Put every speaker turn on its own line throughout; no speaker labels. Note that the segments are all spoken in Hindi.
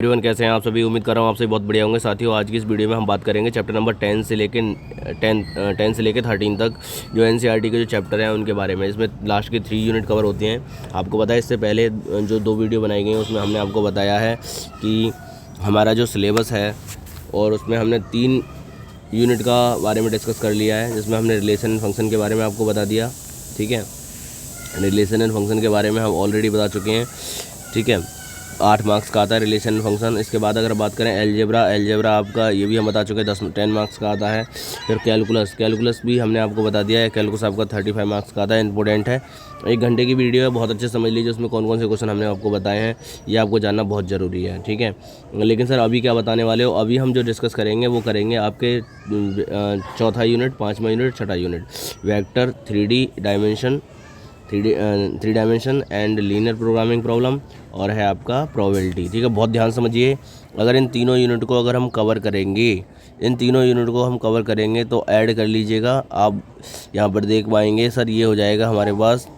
एवरीवन, कैसे हैं आप सभी। उम्मीद कर रहा हूँ आप सभी बहुत बढ़िया होंगे। साथियों, आज की इस वीडियो में हम बात करेंगे चैप्टर नंबर 10 से लेके 13 तक जो एनसीईआरटी के जो चैप्टर हैं उनके बारे में। इसमें लास्ट की 3 यूनिट कवर होती हैं। आपको पता है इससे पहले जो 2 वीडियो बनाई गई हैं उसमें हमने आपको बताया है कि हमारा जो सिलेबस है और उसमें हमने 3 यूनिट का बारे में डिस्कस कर लिया है, जिसमें हमने रिलेशन एंड फंक्शन के बारे में आपको बता दिया। ठीक है, रिलेशन एंड फंक्शन के बारे में हम ऑलरेडी बता चुके हैं। ठीक है, 8 मार्क्स का आता है रिलेशन एंड फंक्शन। इसके बाद अगर बात करें एलजेब्रा आपका ये भी हम बता चुके हैं 10 मार्क्स का आता है। फिर कैलकुलस भी हमने आपको बता दिया है। कैलकुलस आपका 35 मार्क्स का आता है, इंपॉर्टेंट है। 1 घंटे की वीडियो है, बहुत अच्छे समझ लीजिए उसमें कौन कौन से क्वेश्चन हमने आपको बताए हैं, ये आपको जानना बहुत ज़रूरी है। ठीक है, लेकिन सर अभी क्या बताने वाले हो, अभी हम जो डिस्कस करेंगे वो करेंगे आपके चौथा यूनिट, 5वां यूनिट, 6ठा unit, vector, 3D dimension, 3 dimension and linear programming problem, और है आपका प्रोबेबिलिटी। ठीक है, बहुत ध्यान समझिए। अगर इन तीनों यूनिट को अगर हम कवर करेंगे, तो ऐड कर लीजिएगा, आप यहाँ पर देख पाएंगे सर ये हो जाएगा हमारे पास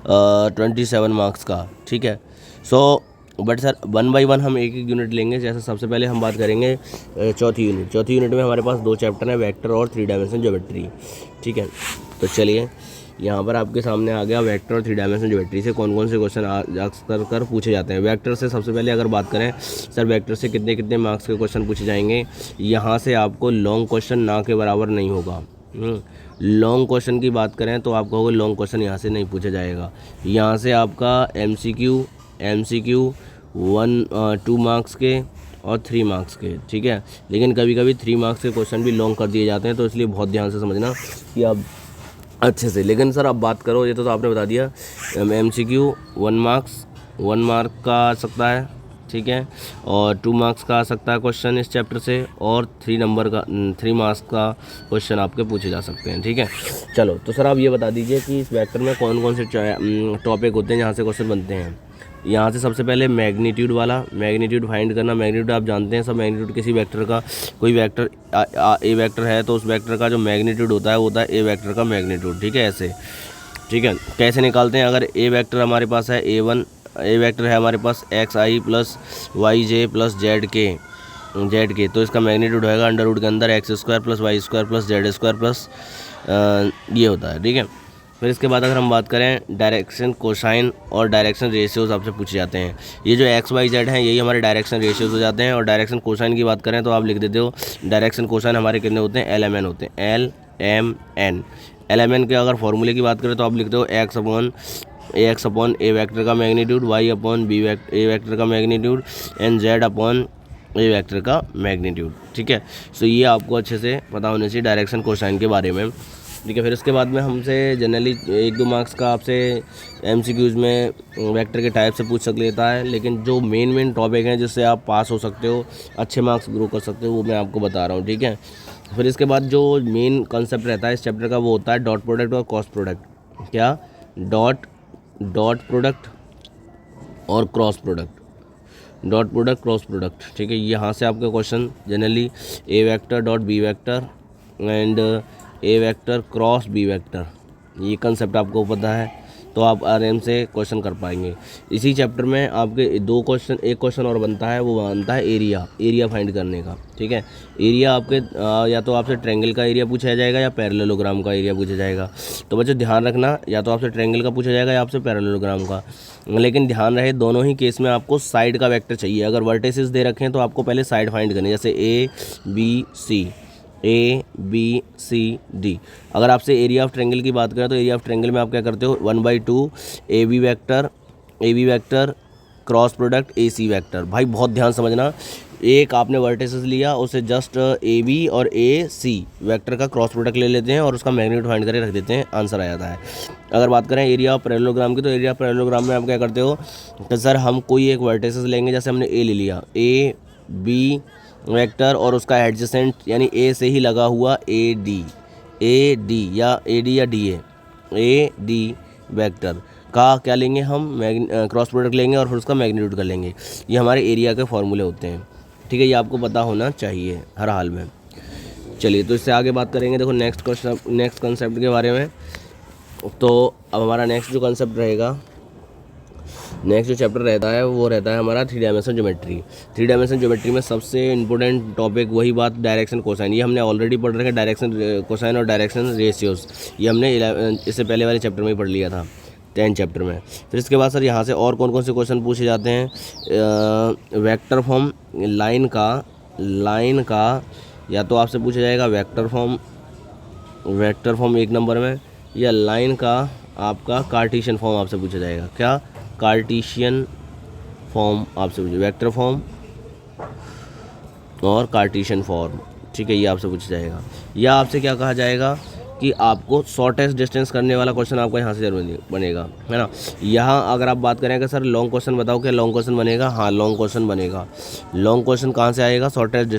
27 मार्क्स का। ठीक है, बट सर 1 बाई 1 हम एक यूनिट लेंगे। जैसे सबसे पहले हम बात करेंगे चौथी यूनिट में हमारे पास 2 चैप्टर हैं, वेक्टर और 3 डायमेंशन ज्योमेट्री। ठीक है, तो चलिए यहाँ पर आपके सामने आ गया वेक्टर और 3 डायमेंशन ज्योमेट्री से कौन कौन से क्वेश्चन अक्सर पूछे जाते हैं। वेक्टर से सबसे पहले अगर बात करें सर, वेक्टर से कितने मार्क्स के क्वेश्चन पूछे जाएंगे। यहाँ से आपको लॉन्ग क्वेश्चन ना के बराबर नहीं होगा। लॉन्ग क्वेश्चन की बात करें तो आप कहोगे लॉन्ग क्वेश्चन यहाँ से नहीं पूछा जाएगा। यहाँ से आपका एमसीक्यू 2 मार्क्स के और 3 मार्क्स के। ठीक है, लेकिन कभी कभी 3 मार्क्स के क्वेश्चन भी लॉन्ग कर दिए जाते हैं, तो इसलिए बहुत ध्यान से समझना कि आप अच्छे से। लेकिन सर अब बात करो, ये तो आपने बता दिया, एमसीक्यू 1 मार्क का आ सकता है। ठीक है, और 2 मार्क्स का आ सकता है क्वेश्चन इस चैप्टर से, और 3 मार्क्स का क्वेश्चन आपके पूछे जा सकते हैं। ठीक है, चलो तो सर आप ये बता दीजिए कि इस वेक्टर में कौन कौन से टॉपिक होते हैं जहाँ से क्वेश्चन बनते हैं। यहाँ से सबसे पहले मैग्नीट्यूड फाइंड करना। मैग्नीट्यूड आप जानते हैं सब, मैग्नीट्यूड किसी वेक्टर का, कोई वेक्टर ए वेक्टर है तो उस वेक्टर का जो मैग्नीट्यूड होता है वो होता है ए वेक्टर का मैग्नीट्यूड। ठीक है, ऐसे। ठीक है, कैसे निकालते हैं। अगर ए वेक्टर हमारे पास है ए वेक्टर है हमारे पास xi plus yj plus z के, तो इसका मैग्नीट्यूड होगा अंडर रूट के अंदर x² plus y² plus z² plus ये होता है। ठीक है, फिर इसके बाद अगर हम बात करें डायरेक्शन कोसाइन और डायरेक्शन रेशियोज आपसे पूछे जाते हैं। ये जो एक्स वाई जेड हैं यही हमारे डायरेक्शन रेशियोज हो जाते हैं। और डायरेक्शन कोसाइन की बात करें तो आप लिख देते हो डायरेक्शन कोसाइन हमारे कितने होते हैं, LMN होते हैं, LMN के अगर फॉर्मूले की बात करें तो आप लिखते हो x अपॉन ए वेक्टर का मैग्नीट्यूड, y अपॉन ए वेक्टर का magnitude, and z upon A vector का मैग्नीट्यूड। ठीक है, सो ये आपको अच्छे से पता होना चाहिए डायरेक्शन कोसाइन के बारे में। ठीक है, फिर उसके बाद में हमसे जनरली 1-2 मार्क्स का आपसे एमसीक्यूज़ में वेक्टर के टाइप से पूछ सक लेता है, लेकिन जो मेन टॉपिक हैं जिससे आप पास हो सकते हो, अच्छे मार्क्स ग्रो कर सकते हो, वो मैं आपको बता रहा हूँ। ठीक है, फिर इसके बाद जो मेन कॉन्सेप्ट रहता है इस चैप्टर का वो होता है डॉट प्रोडक्ट और क्रॉस प्रोडक्ट। क्या? डॉट प्रोडक्ट और क्रॉस प्रोडक्ट। ठीक है, यहाँ से आपका question generally A vector dot B vector and A vector cross B vector, ये कंसेप्ट आपको पता है तो आप आराम से क्वेश्चन कर पाएंगे। इसी चैप्टर में आपके एक क्वेश्चन और बनता है, वो बनता है एरिया फाइंड करने का। ठीक है, एरिया आपके या तो आपसे ट्रायंगल का एरिया पूछा जाएगा या पैरेललोग्राम का एरिया पूछा जाएगा। तो बच्चों ध्यान रखना, या तो आपसे ट्रायंगल का पूछा जाएगा या आपसे पैरेललोग्राम का, लेकिन ध्यान रहे दोनों ही केस में आपको साइड का वेक्टर चाहिए। अगर वर्टिसेस दे रखे हैं तो आपको पहले साइड फाइंड करनी है, जैसे A B C D। अगर आपसे एरिया ऑफ ट्रायंगल की बात करें तो एरिया ऑफ ट्रायंगल में आप क्या करते हो, 1/2 A B vector cross product AC vector. भाई बहुत ध्यान समझना, एक आपने वर्टिसेस लिया, उसे जस्ट AB और AC वेक्टर का क्रॉस प्रोडक्ट ले लेते हैं और उसका मैग्नीट्यूड फाइंड करके रख देते हैं, आंसर आ जाता है। अगर बात करें एरिया ऑफ पैरेललोग्राम की, तो एरिया ऑफ पैरेललोग्राम में आप क्या करते हो तो सर हम कोई एक वर्टिसेस लेंगे, जैसे हमने A ले लिया, AB वेक्टर और उसका एडजेसेंट यानी ए से ही लगा हुआ AD या DA वेक्टर का क्या लेंगे हम, क्रॉस प्रोडक्ट लेंगे और फिर उसका मैग्नीट्यूड कर लेंगे। ये हमारे एरिया के फॉर्मूले होते हैं। ठीक है, ये आपको पता होना चाहिए हर हाल में। चलिए तो इससे आगे बात करेंगे। देखो नेक्स्ट कंसेप्ट के बारे में। तो अब हमारा नेक्स्ट जो कंसेप्ट रहेगा नेक्स्ट जो चैप्टर रहता है वो रहता है हमारा 3 डायमेंशन ज्योमेट्री। 3 डायमेंशन ज्योमेट्री में सबसे इंपॉर्टेंट टॉपिक वही बात डायरेक्शन कोसाइन, ये हमने ऑलरेडी पढ़ रखा है। डायरेक्शन कोसाइन और डायरेक्शन रेशियोज ये हमने इससे पहले वाले चैप्टर में ही पढ़ लिया था, 10 चैप्टर में। फिर इसके बाद सर यहाँ से और कौन कौन से क्वेश्चन पूछे जाते हैं। वेक्टर फॉर्म लाइन का या तो आपसे पूछा जाएगा वेक्टर फॉर्म 1 नंबर में, या लाइन का आपका कार्टेशियन फॉर्म आपसे पूछा जाएगा। क्या? कार्टेशियन फॉर्म आपसे पूछे, वेक्टर फॉर्म और कार्टेशियन फॉर्म, ठीक है, ये आपसे पूछा जाएगा। या आपसे क्या कहा जाएगा कि आपको शॉर्टेस्ट डिस्टेंस करने वाला क्वेश्चन आपका यहाँ से जरूर बनेगा, है ना। यहाँ अगर आप बात करें कि सर लॉन्ग क्वेश्चन बताओ, क्या लॉन्ग क्वेश्चन बनेगा? हाँ, लॉन्ग क्वेश्चन बनेगा। लॉन्ग क्वेश्चन कहाँ से आएगा? शॉर्टेस्ट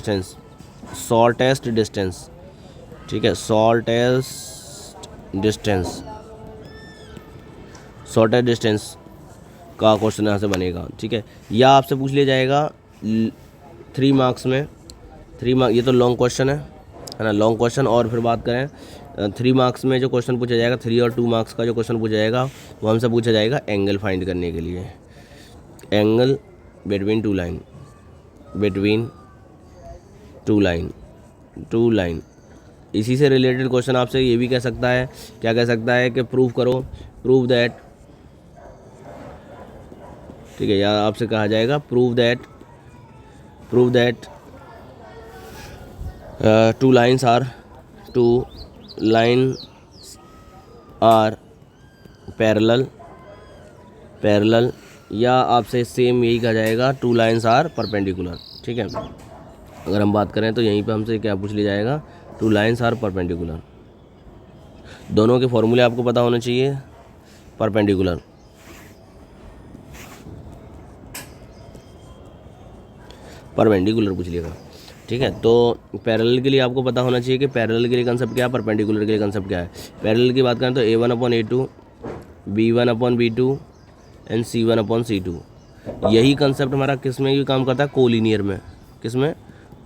डिस्टेंस, ठीक है, शॉर्टेस्ट डिस्टेंस का क्वेश्चन यहाँ से बनेगा, ठीक है। या आपसे पूछ लिया जाएगा 3 मार्क्स में, 3 मार्क्स, ये तो लॉन्ग क्वेश्चन है ना, लॉन्ग क्वेश्चन। और फिर बात करें 3 मार्क्स में जो क्वेश्चन पूछा जाएगा, 3 और 2 मार्क्स का जो क्वेश्चन पूछा जाएगा वो हमसे पूछा जाएगा एंगल फाइंड करने के लिए, एंगल बिटवीन टू लाइन। इसी से रिलेटेड क्वेश्चन आपसे ये भी कह सकता है, क्या कह सकता है कि प्रूव दैट, ठीक है, या आपसे कहा जाएगा prove that two lines are parallel, या आपसे सेम यही कहा जाएगा 2 लाइन्स आर परपेंडिकुलर, ठीक है। अगर हम बात करें तो यहीं पे हमसे क्या पूछ लिया जाएगा? 2 लाइन्स आर परपेंडिकुलर। दोनों के फॉर्मूले आपको पता होने चाहिए। परपेंडिकुलर पूछ लिएगा, ठीक है। तो पैरेलल के लिए आपको पता होना चाहिए कि पैरेलल के लिए कंसेप्ट क्या है, परपेंडिकुलर के लिए कंसेप्ट क्या है। पैरेलल की बात करें तो A1/A2, B1/B2 एंड C1/C2। यही कंसेप्ट हमारा किस में भी काम करता है? कोलिनियर में। किसमें?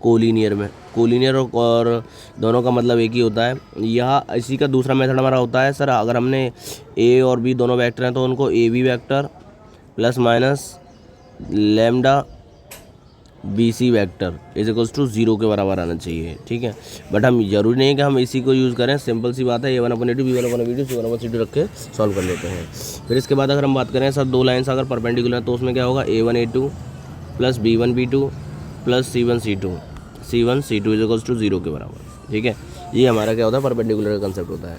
कोलिनियर में। कोलिनियर और दोनों का मतलब एक ही होता है। यह इसी का दूसरा मेथड हमारा होता है सर, अगर हमने A और B दोनों वेक्टर हैं तो उनको AB vector plus minus lambda BC vector is equals to 0 के बराबर आना चाहिए, ठीक है। बट हम जरूरी नहीं है कि हम इसी को यूज़ करें, सिंपल सी बात है, A1/A2 B1/B2 C1/C2 रख के सॉल्व कर लेते हैं। फिर इसके बाद अगर हम बात करें सर 2 लाइन्स अगर परपेंडिकुलर हैं तो उसमें क्या होगा? A1/A2 plus B1/B2 plus C1/C2 is equals to 0 के बराबर, ठीक है। ये हमारा क्या होता है? परपेंडिकुलर का कंसेप्ट होता है।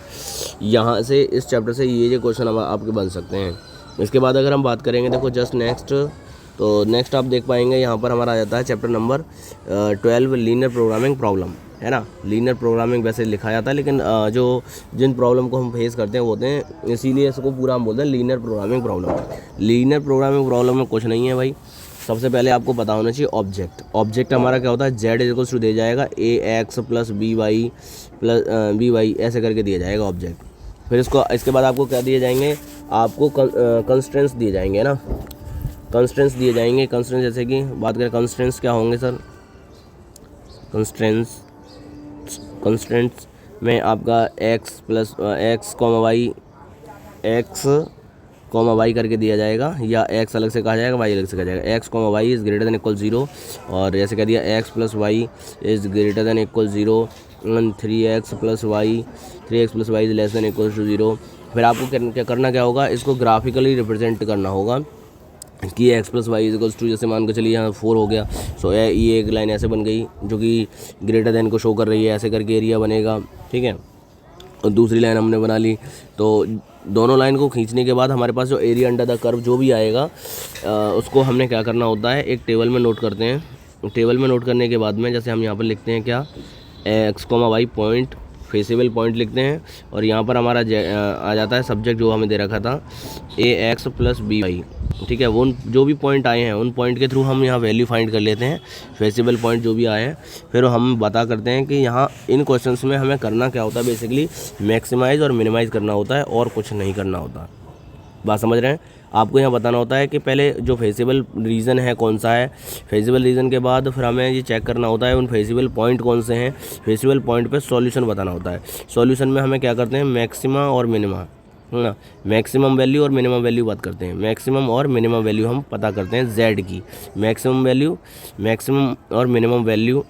यहाँ से इस चैप्टर से ये जो क्वेश्चन आपके बन सकते हैं। इसके बाद अगर हम बात करेंगे, देखो जस्ट नेक्स्ट आप देख पाएंगे यहाँ पर हमारा आ जाता है chapter number 12 linear programming problem, है ना। लीनियर प्रोग्रामिंग वैसे लिखा जाता है, लेकिन जिन प्रॉब्लम को हम फेस करते हैं वो होते हैं, इसीलिए इसको पूरा हम बोलते हैं linear programming problem. Linear programming problem में कुछ नहीं है भाई। सबसे पहले आपको पता होना चाहिए ऑब्जेक्ट हमारा क्या होता है? Z इक्वल्स टू दिया जाएगा AX प्लस BY ऐसे करके दिया जाएगा ऑब्जेक्ट। फिर इसके बाद आपको क्या दिए जाएंगे? आपको कंस्ट्रेंट्स दिए जाएंगे ना, कंस्ट्रेंट्स जैसे कि बात करें कंस्ट्रेंट्स क्या होंगे सर? कंस्ट्रेंट्स में आपका x y करके दिया जाएगा, या x अलग से कहा जाएगा, y अलग से कहा जाएगा। x, y is greater than equal 0, और जैसे कह दिया x plus y is greater than equal 0 and 3x plus y is less than equal to 0। फिर आपको क्या करना होगा? इसको ग्राफिकली रिप्रेजेंट करना होगा कि x plus y is equals to, जैसे मान के चलिए यहाँ 4 हो गया, सो ये एक लाइन ऐसे बन गई जो कि ग्रेटर देन को शो कर रही है, ऐसे करके एरिया बनेगा, ठीक है। और दूसरी लाइन हमने बना ली, तो दोनों लाइन को खींचने के बाद हमारे पास जो एरिया अंडर द कर्व जो भी आएगा उसको हमने क्या करना होता है? एक टेबल में नोट करते हैं। टेबल में नोट करने के बाद में जैसे हम यहाँ पर लिखते हैं क्या? x, y पॉइंट, फेसेबल पॉइंट लिखते हैं, और यहाँ पर हमारा आ जाता है सब्जेक्ट जो हमें दे रखा था AX प्लस BY, ठीक है। वो जो भी पॉइंट आए हैं उन पॉइंट के थ्रू हम यहाँ वैल्यू फाइंड कर लेते हैं, फेसिबल पॉइंट जो भी आए हैं। फिर हम बता करते हैं कि यहाँ इन क्वेश्चंस में हमें करना क्या होता है, बेसिकली मैक्सिमाइज़ और मिनिमाइज़ करना होता है, और कुछ नहीं करना होता। बात समझ रहे हैं? आपको यहाँ बताना होता है कि पहले जो फेसिबल रीज़न है कौन सा है, फेसिबल रीज़न के बाद फिर हमें ये चेक करना होता है उन फेसिबल पॉइंट कौन से हैं, फेसिबल पॉइंट पे सॉल्यूशन बताना होता है। सॉल्यूशन में हमें क्या करते हैं? मैक्सिमा और मिनिमा, है ना। मैक्सिमम वैल्यू और मिनिमम वैल्यू बात करते हैं, मैक्सिमम और मिनिमम वैल्यू हम पता करते हैं जेड की, मैक्सिमम और मिनिमम वैल्यू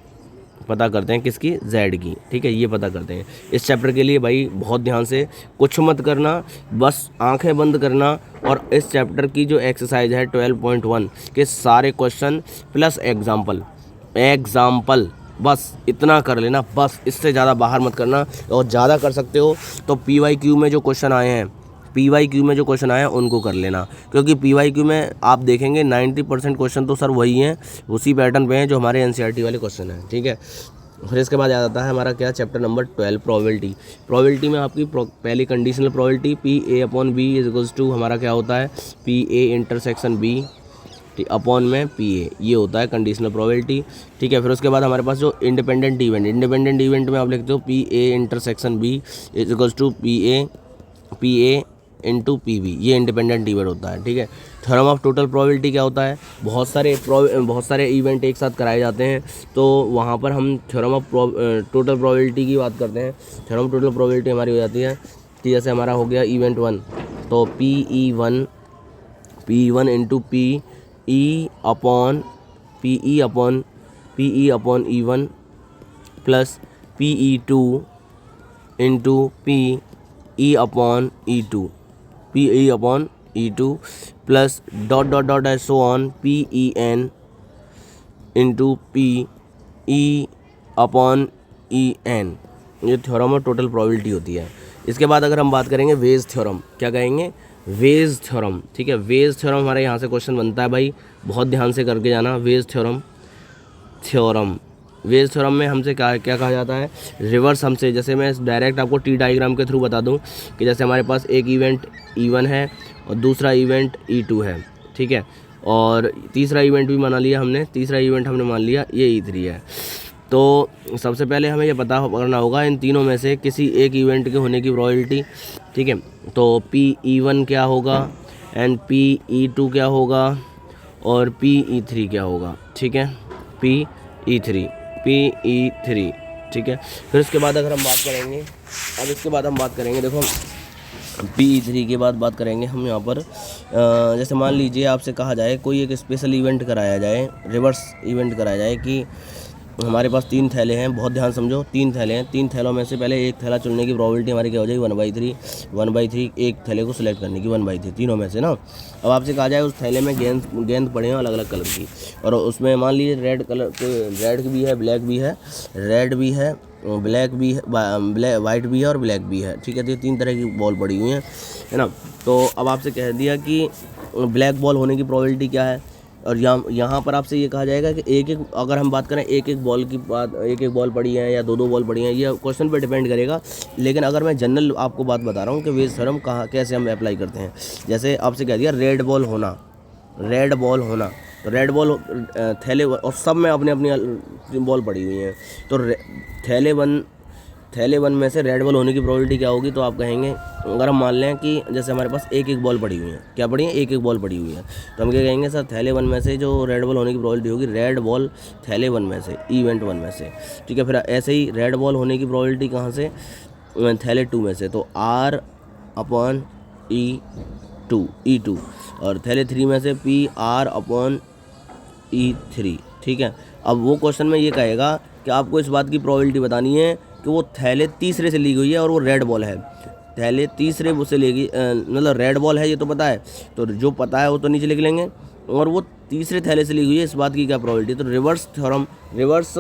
पता करते हैं किसकी, जेड की, ठीक है, ये पता करते हैं। इस चैप्टर के लिए भाई बहुत ध्यान से, कुछ मत करना, बस आंखें बंद करना और इस चैप्टर की जो एक्सरसाइज है 12.1 के सारे क्वेश्चन प्लस एग्जाम्पल बस इतना कर लेना, बस इससे ज़्यादा बाहर मत करना। और ज़्यादा कर सकते हो तो PYQ में जो क्वेश्चन आए हैं, उनको कर लेना, क्योंकि PYQ में आप देखेंगे 90% क्वेश्चन तो सर वही हैं, उसी पैटर्न पे हैं जो हमारे NCERT वाले क्वेश्चन हैं, ठीक है। फिर इसके बाद आ जाता है हमारा क्या, चैप्टर नंबर 12 प्रोबेबिलिटी में आपकी पहली conditional probability PA/B is to हमारा क्या होता है, PA इंटरसेक्शन B अपॉन में PA, ये होता है कंडीशनल प्रोबेबिलिटी, ठीक है। फिर उसके बाद हमारे पास जो इंडिपेंडेंट इवेंट में आप लिखते हो PA intersection B is equals to PA into PB, ये इंडिपेंडेंट इवेंट होता है, ठीक है। थ्योरम ऑफ टोटल प्रोबेबिलिटी क्या होता है, बहुत सारे इवेंट एक साथ कराए जाते हैं, तो वहाँ पर हम थ्योरम ऑफ टोटल प्रोबेबिलिटी की बात करते हैं। थ्योरम ऑफ टोटल प्रोबेबिलिटी हमारी हो जाती है कि जैसे हमारा हो गया इवेंट 1, तो PE1 into PE upon E1 plus PE2 into PE upon E2 plus dot so on PEN into PE upon EN, ये थ्योरम ऑफ टोटल प्रोबेबिलिटी होती है। इसके बाद अगर हम बात करेंगे वेज थ्योरम, क्या कहेंगे, वेज थ्योरम, ठीक है। वेज थ्योरम हमारे यहाँ से क्वेश्चन बनता है भाई, बहुत ध्यान से करके जाना। वेज थ्योरम में हमसे क्या कहा जाता है, रिवर्स हमसे, जैसे मैं डायरेक्ट आपको टी डायग्राम के थ्रू बता दूं कि जैसे हमारे पास एक इवेंट E1 है और दूसरा इवेंट E2 है, ठीक है, और तीसरा इवेंट भी मान लिया हमने मान लिया ये E3 है। तो सबसे पहले हमें ये पता करना होगा इन तीनों में से किसी एक इवेंट के होने की प्रोबेबिलिटी, ठीक है। तो PE1 क्या होगा एंड PE2 क्या होगा और PE3 क्या होगा, ठीक है, PE3, ठीक है। फिर इसके बाद अगर हम बात करेंगे, देखो PE3 के बाद बात करेंगे हम यहाँ पर, जैसे मान लीजिए आपसे कहा जाए कोई एक स्पेशल इवेंट कराया जाए, रिवर्स इवेंट कराया जाए कि हमारे पास 3 थैले हैं, बहुत ध्यान समझो, 3 थैले हैं, 3 थैलों में से पहले एक थैला चुनने की प्रोबेबिलिटी हमारी क्या हो जाएगी 1/3, एक थैले को सिलेक्ट करने की 1/3, तीनों में से ना। अब आपसे कहा जाए उस थैले में गेंद पड़े हैं अलग अलग कलर की, और उसमें मान लीजिए रेड भी है, ब्लैक भी है, रेड भी है, ब्लैक भी है, वाइट भी है और ब्लैक भी है, ठीक है। तो ये 3 तरह की बॉल पड़ी हुई हैं, है ना। तो अब आपसे कह दिया कि ब्लैक बॉल होने की प्रोबेबिलिटी क्या है, और यहाँ पर आपसे ये कहा जाएगा कि अगर हम बात करें एक बॉल पड़ी है या 2 बॉल पड़ी हैं, ये क्वेश्चन पे डिपेंड करेगा। लेकिन अगर मैं जनरल आपको बात बता रहा हूँ कि वेज थ्योरम कैसे हम अप्लाई करते हैं, जैसे आपसे कह दिया रेड बॉल होना, तो रेड बॉल थैले और सब में अपनी अपनी बॉल पड़ी हुई हैं, तो थैले वन में से रेड बॉल होने की प्रोबेबिलिटी क्या होगी, तो आप कहेंगे अगर हम मान लें कि जैसे हमारे पास एक बॉल पड़ी हुई है, क्या पड़ी है, एक बॉल पड़ी हुई है, तो हम क्या कहेंगे सर, थैले 1 में से जो रेड बॉल होने की प्रोबेबिलिटी होगी, रेड बॉल थैले 1 में से, इवेंट 1 में से, ठीक है। फिर ऐसे ही रेड बॉल होने की प्रोबेबिलिटी कहाँ से, थैले 2 में से, तो R/E2, और थैले 3 में से PR/E3, ठीक है। अब वो क्वेश्चन में ये कहेगा कि आपको इस बात की प्रोबेबिलिटी बतानी है कि वो थैले तीसरे से ली गई है और वो रेड बॉल है, थैले तीसरे से लेगी, मतलब रेड बॉल है ये तो पता है, तो जो पता है वो तो नीचे लिख लेंगे, और वो तीसरे थैले से ली हुई है, इस बात की क्या प्रोबेबिलिटी। तो रिवर्स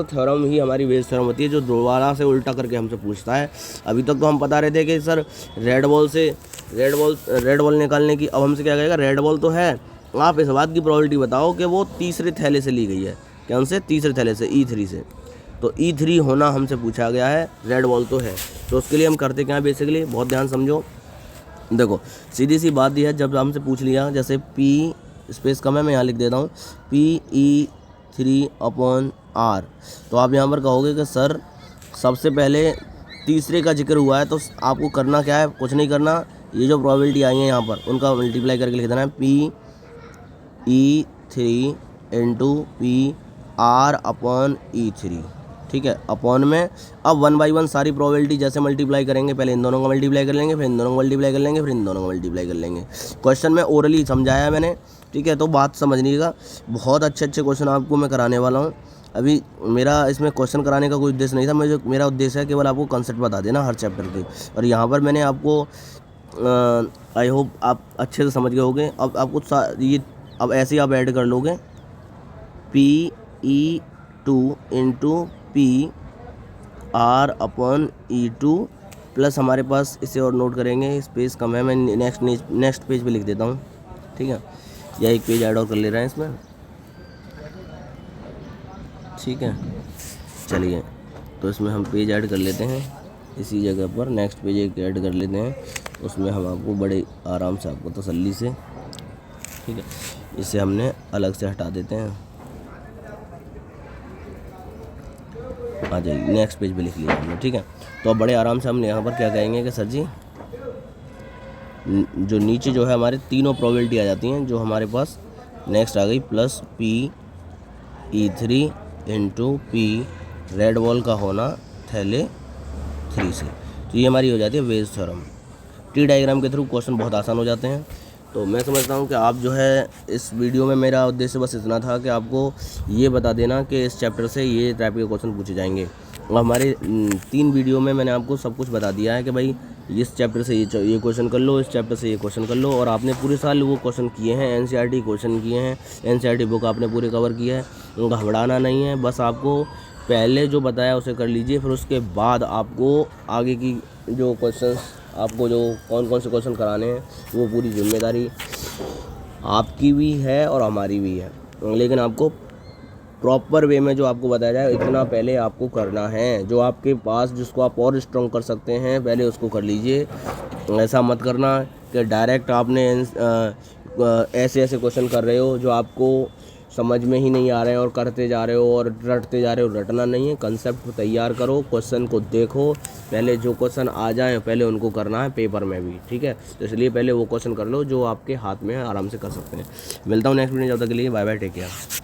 थ्योरम ही हमारी वेज थ्योरम होती है, जो दोबारा से उल्टा करके हमसे पूछता है। अभी तक तो हम बता रहे थे कि सर रेड बॉल निकालने की, अब हमसे क्या कहेगा, रेड बॉल तो है, आप इस बात की प्रोबेबिलिटी बताओ कि वो तीसरे थैले से ली गई है, कौन से, तीसरे थैले से, E3 से। तो E3 होना हमसे पूछा गया है, रेड बॉल तो है, तो उसके लिए हम करते क्या है, बेसिकली बहुत ध्यान समझो। देखो सीधी सी बात यह है, जब हमसे पूछ लिया, जैसे P स्पेस कम है, मैं यहाँ लिख देता हूँ PE3/R, तो आप यहाँ पर कहोगे कि सर सबसे पहले तीसरे का जिक्र हुआ है, तो आपको करना क्या है, कुछ नहीं करना, ये जो प्रोबेबिलिटी आई है यहाँ पर उनका मल्टीप्लाई करके लिख देना है, PE3 इंटू PR/E3, ठीक है, अपॉन में अब 1 बाई 1 सारी प्रोबेबिलिटी जैसे मल्टीप्लाई करेंगे, पहले इन दोनों का मल्टीप्लाई कर लेंगे, फिर इन दोनों का मल्टीप्लाई कर लेंगे, फिर इन दोनों का मल्टीप्लाई कर लेंगे। क्वेश्चन में ओरली समझाया है मैंने, ठीक है, तो बात समझ लीजिएगा। बहुत अच्छे अच्छे क्वेश्चन आपको मैं कराने वाला हूँ। अभी मेरा इसमें क्वेश्चन कराने का कोई उद्देश्य नहीं था, मेरा उद्देश्य है केवल आपको कंसेप्ट बता देना हर चैप्टर की। और यहाँ पर मैंने आपको आई होप आप अच्छे से समझ गए होंगे। अब आपको ये अब ऐसे ही आप ऐड कर लोगे PE2 into PR upon E2 plus हमारे पास इसे और नोट करेंगे, स्पेस कम है, मैं नेक्स्ट पेज पे लिख देता हूँ, ठीक है, या एक पेज ऐड और कर ले रहे हैं इसमें, ठीक है। चलिए तो इसमें हम पेज ऐड कर लेते हैं, इसी जगह पर नेक्स्ट पेज एक ऐड कर लेते हैं, उसमें हम आपको बड़े आराम से आपको तसल्ली से, ठीक है, इसे हमने अलग से हटा देते हैं। आ जाइए नेक्स्ट पेज पे लिख लिया हमने, ठीक है। तो अब बड़े आराम से हम यहाँ पर क्या कहेंगे कि सर जी जो नीचे जो है हमारे तीनों प्रोबेबिलिटी आ जाती हैं, जो हमारे पास नेक्स्ट आ गई plus PE3 into P red ball का होना थैले 3 से, तो ये हमारी हो जाती है वेज थ्योरम। टी डायग्राम के थ्रू क्वेश्चन बहुत आसान हो जाते हैं। तो मैं समझता हूँ कि आप जो है इस वीडियो में मेरा उद्देश्य बस इतना था कि आपको ये बता देना कि इस चैप्टर से ये टाइप के क्वेश्चन पूछे जाएंगे। और हमारे 3 वीडियो में मैंने आपको सब कुछ बता दिया है कि भाई इस चैप्टर से ये क्वेश्चन कर लो, इस चैप्टर से ये क्वेश्चन कर लो, और आपने पूरे साल वो क्वेश्चन किए हैं, NCERT क्वेश्चन किए हैं, NCERT बुक आपने पूरे कवर किया है, उनका घबराना नहीं है। बस आपको पहले जो बताया उसे कर लीजिए, फिर उसके बाद आपको आगे की जो क्वेश्चन आपको जो कौन से क्वेश्चन कराने हैं वो पूरी जिम्मेदारी आपकी भी है और हमारी भी है, लेकिन आपको प्रॉपर वे में जो आपको बताया जाए इतना पहले आपको करना है। जो आपके पास जिसको आप और स्ट्रॉन्ग कर सकते हैं पहले उसको कर लीजिए। ऐसा मत करना कि डायरेक्ट आपने ऐसे क्वेश्चन कर रहे हो जो आपको समझ में ही नहीं आ रहे हैं और करते जा रहे हो और रटते जा रहे हो। रटना नहीं है, कंसेप्ट तैयार करो, क्वेश्चन को देखो, पहले जो क्वेश्चन आ जाए पहले उनको करना है पेपर में भी, ठीक है। तो इसलिए पहले वो क्वेश्चन कर लो जो आपके हाथ में है, आराम से कर सकते हैं। मिलता हूँ नेक्स्ट वीडियो, जब तक के लिए बाय बाय, टेक केयर।